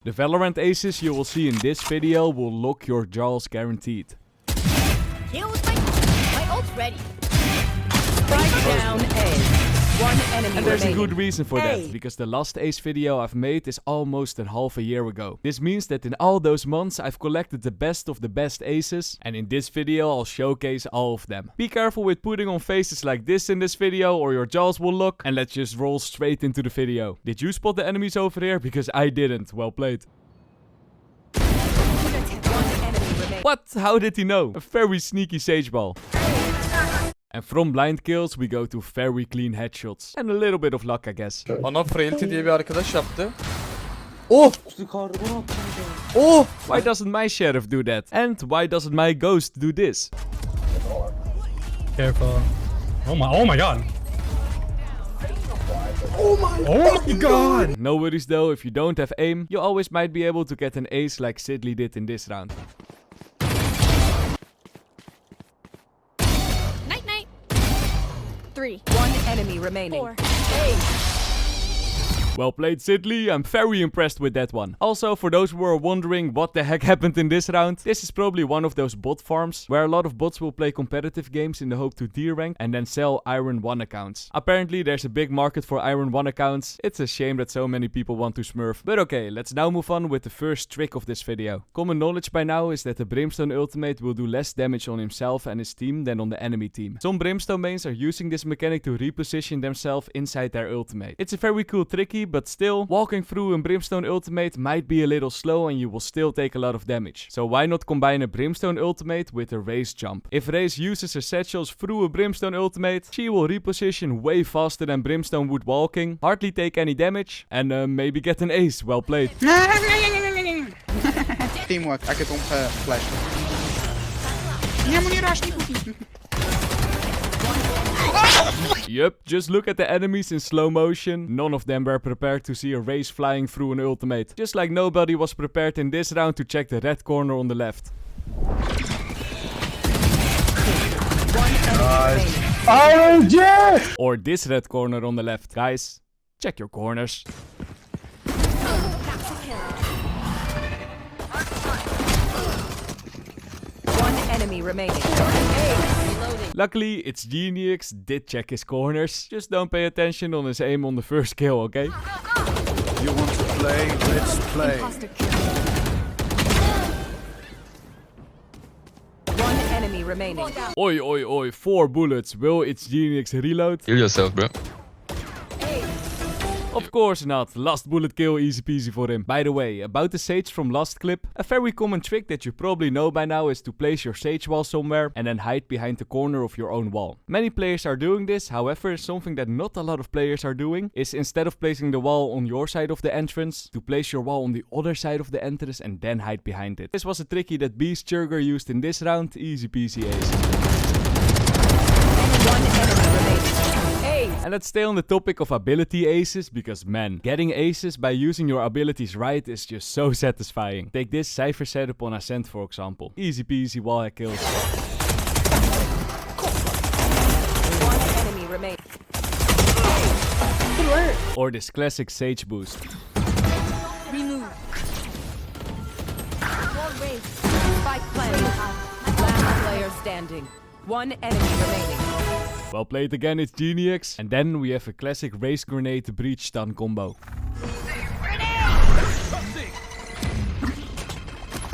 The Valorant aces you will see in this video will lock your jaws guaranteed. My ult's ready. Spike down A. One enemy And there's a remaining. good reason for that, because the last ace video I've made is almost half a year ago. This means that in all those months I've collected the best of the best aces, and in this video I'll showcase all of them. Be careful with putting on faces like this in this video or your jaws will lock, and let's just roll straight into the video. Did you spot the enemies over here? Because I didn't. Well played. What? How did he know? A very sneaky sage ball. And from blind kills we go to very clean headshots. And a little bit of luck I guess. Bana Frailty diye bir arkadaş yaptı. Oh! Oh! Why doesn't my sheriff do that? And why doesn't my ghost do this? Careful. Oh my god. Oh my god! No worries though, if you don't have aim, you always might be able to get an ace like Sidley did in this round. Night night. 3. One enemy remaining. 4. Well played Sidley, I'm very impressed with that one. Also, for those who are wondering what the heck happened in this round, this is probably one of those bot farms where a lot of bots will play competitive games in the hope to D-rank and then sell Iron 1 accounts. Apparently there's a big market for Iron 1 accounts. It's a shame that so many people want to smurf. But okay, let's now move on with the first trick of this video. Common knowledge by now is that the Brimstone ultimate will do less damage on himself and his team than on the enemy team. Some Brimstone mains are using this mechanic to reposition themselves inside their ultimate. It's a very cool tricky, but still, walking through a Brimstone ultimate might be a little slow and you will still take a lot of damage. So why not combine a Brimstone ultimate with a Raze jump? If Raze uses her satchels through a Brimstone ultimate, she will reposition way faster than Brimstone would walking, hardly take any damage, and maybe get an ace. Well played. Teamwork, I get on flash. Yup, just look at the enemies in slow motion. None of them were prepared to see a Raze flying through an ultimate. Just like nobody was prepared in this round to check the red corner on the left. RNG! Or this red corner on the left. Guys, check your corners. One enemy remaining. Luckily, it's Genius did check his corners. Just don't pay attention on his aim on the first kill, okay? You want to play? Let's play. One enemy remaining. Oi, oi, oi, 4 bullets. Will it's Genius reload? Heal yourself, bro. Of course not. Last bullet kill, easy peasy for him. By the way, about the sage from last clip, a very common trick that you probably know by now is to place your sage wall somewhere and then hide behind the corner of your own wall. Many players are doing this, however, something that not a lot of players are doing is instead of placing the wall on your side of the entrance, to place your wall on the other side of the entrance and then hide behind it. This was a tricky that Beast Churger used in this round, easy peasy ace. One enemy remaining. And let's stay on the topic of ability aces, because man, getting aces by using your abilities right is just so satisfying. Take this Cypher setup on Ascent for example. Easy peasy wallhack kills. One enemy remaining. Or this classic Sage boost. Remove. Wall raised. Spike planted. Last player standing. One enemy remaining. Well played again, it's Genius. And then we have a classic Raze Grenade Breach Stun combo.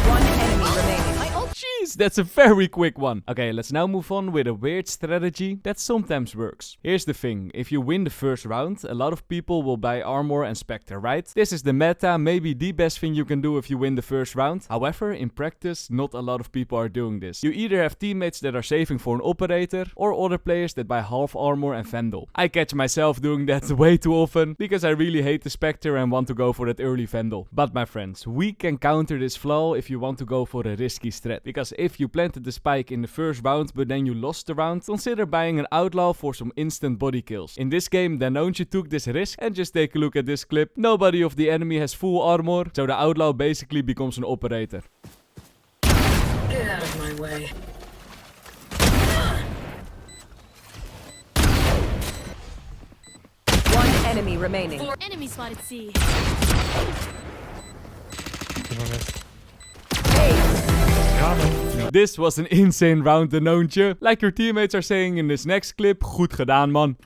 One enemy remaining. Jeez, that's a very quick one. Okay, let's now move on with a weird strategy that sometimes works. Here's the thing, if you win the first round, a lot of people will buy Armor and Spectre, right? This is the meta, maybe the best thing you can do if you win the first round. However, in practice, not a lot of people are doing this. You either have teammates that are saving for an operator, or other players that buy half Armor and Vandal. I catch myself doing that way too often, because I really hate the Spectre and want to go for that early Vandal. But my friends, we can counter this flaw if you want to go for a risky strat. Because if you planted the spike in the first round but then you lost the round, consider buying an Outlaw for some instant body kills. In this game, Danonji took this risk, and just take a look at this clip. Nobody of the enemy has full armor, so the Outlaw basically becomes an operator. Get out of my way. One enemy remaining. Enemy spotted C. This was an insane round, Danoontje. Like your teammates are saying in this next clip, goed gedaan, man.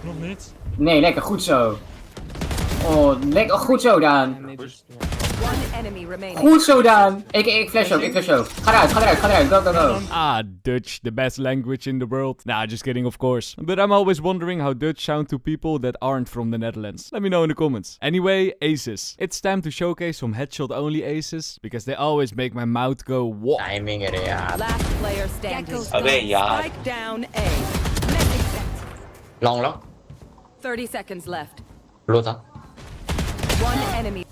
Nog niet. Nee, lekker, goed zo. Oh, lekker, goed zo, Daan. One enemy remaining. Goed zo, Daan. Ik flash ook, Ga eruit, go. Ah, Dutch, the best language in the world. Nah, just kidding, of course. But I'm always wondering how Dutch sound to people that aren't from the Netherlands. Let me know in the comments. Anyway, aces. It's time to showcase some headshot-only aces, because they always make my mouth go what? Timing er yaar. Last player standing. Abbe yaar. Spike down A. Long. 30 seconds left. Lota. One enemy.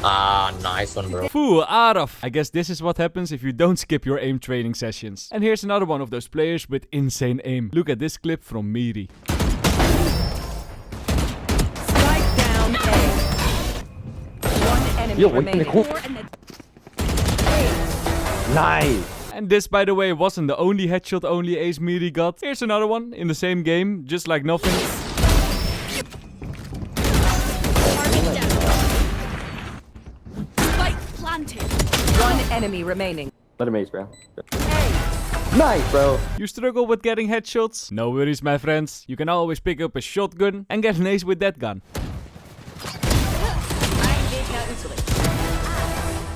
Ah, nice one, bro. Fool, Araf. I guess this is what happens if you don't skip your aim training sessions. And here's another one of those players with insane aim. Look at this clip from Miri. Spike down A. One enemy remaining. Nice. And this, by the way, wasn't the only headshot-only ace Miri got. Here's another one in the same game, just like nothing. One enemy remaining. Let him ace, bro. Nice, bro. You struggle with getting headshots? No worries, my friends. You can always pick up a shotgun and get an ace with that gun.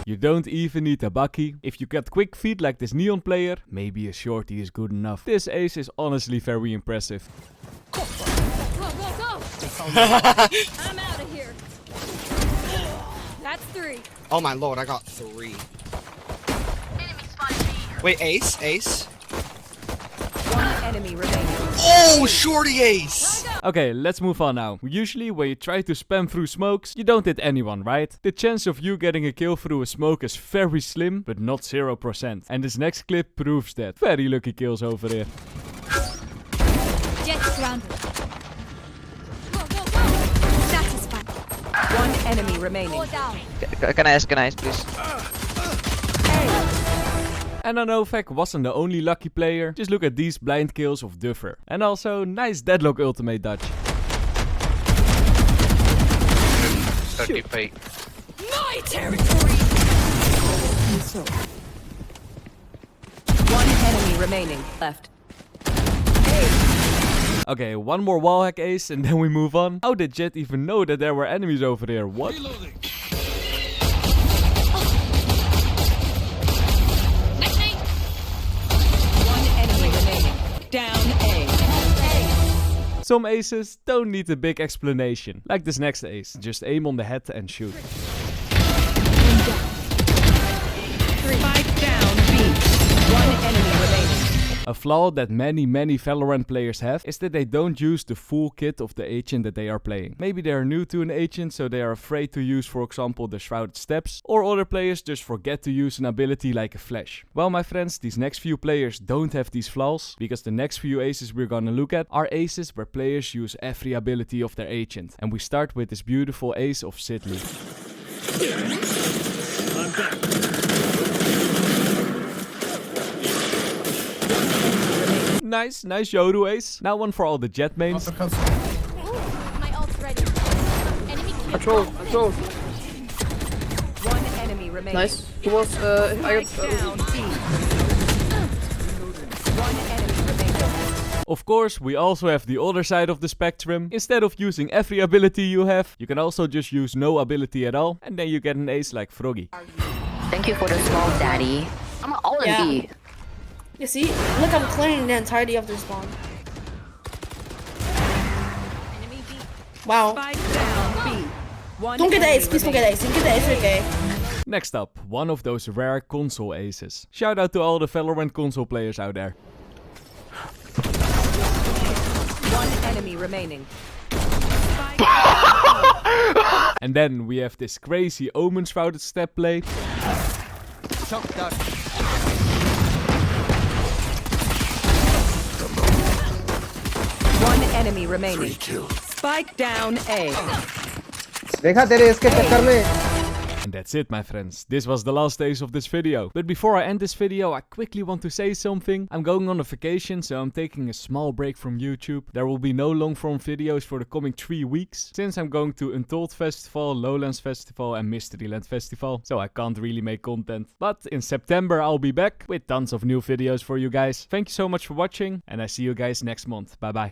You don't even need a bucky. If you got quick feet like this Neon player, maybe a shorty is good enough. This ace is honestly very impressive. Go. I'm out of here. That's 3. Oh my lord, I got 3. Wait, ace. One enemy remaining. Oh, shorty ace! Okay, let's move on now. Usually when you try to spam through smokes, you don't hit anyone, right? The chance of you getting a kill through a smoke is very slim, but not 0%. And this next clip proves that. Very lucky kills over here. Jet surrounded. Go. Satisfied. One enemy remaining. Go down. Can I ask, please? And Novak wasn't the only lucky player. Just look at these blind kills of Duffer. And also, nice deadlock ultimate dodge. 35. My territory. One enemy remaining. Left. Okay, one more wallhack ace and then we move on. How did Jet even know that there were enemies over there? What? Down A. Some aces don't need a big explanation. Like this next ace. Just aim on the head and shoot. Spike down B. One enemy remaining. A flaw that many Valorant players have is that they don't use the full kit of the agent that they are playing. Maybe they are new to an agent, so they are afraid to use, for example, the Shrouded Steps, or other players just forget to use an ability like a flash. Well, my friends, these next few players don't have these flaws, because the next few aces we're gonna look at are aces where players use every ability of their agent. And we start with this beautiful ace of Sidley. Nice Yoru ace. Now one for all the Jet mains. My ult's ready. Enemy Control. One enemy remaining. Nice. He was, I got... Down B. One enemy remaining. Of course, we also have the other side of the spectrum. Instead of using every ability you have, you can also just use no ability at all, and then you get an ace like Froggy. Thank you for the small daddy. I'm all in B. You see? Look, I'm clearing the entirety of their spawn. Wow. Spike down B. One Don't get the enemy ace, please don't get remaining. the ace. You get the ace, okay? Next up, one of those rare console aces. Shout out to all the Valorant console players out there. One enemy remaining. And then we have this crazy Omen Shrouded Step play. One enemy remaining. Spike down A. देखा तेरे इसके चक्कर में And that's it, my friends. This was the last days of this video. But before I end this video, I quickly want to say something. I'm going on a vacation, so I'm taking a small break from YouTube. There will be no long form videos for the coming 3 weeks, since I'm going to Untold Festival, Lowlands Festival and Mysteryland Festival, so I can't really make content. But in September I'll be back with tons of new videos for you guys. Thank you so much for watching, and I see you guys next month. Bye bye.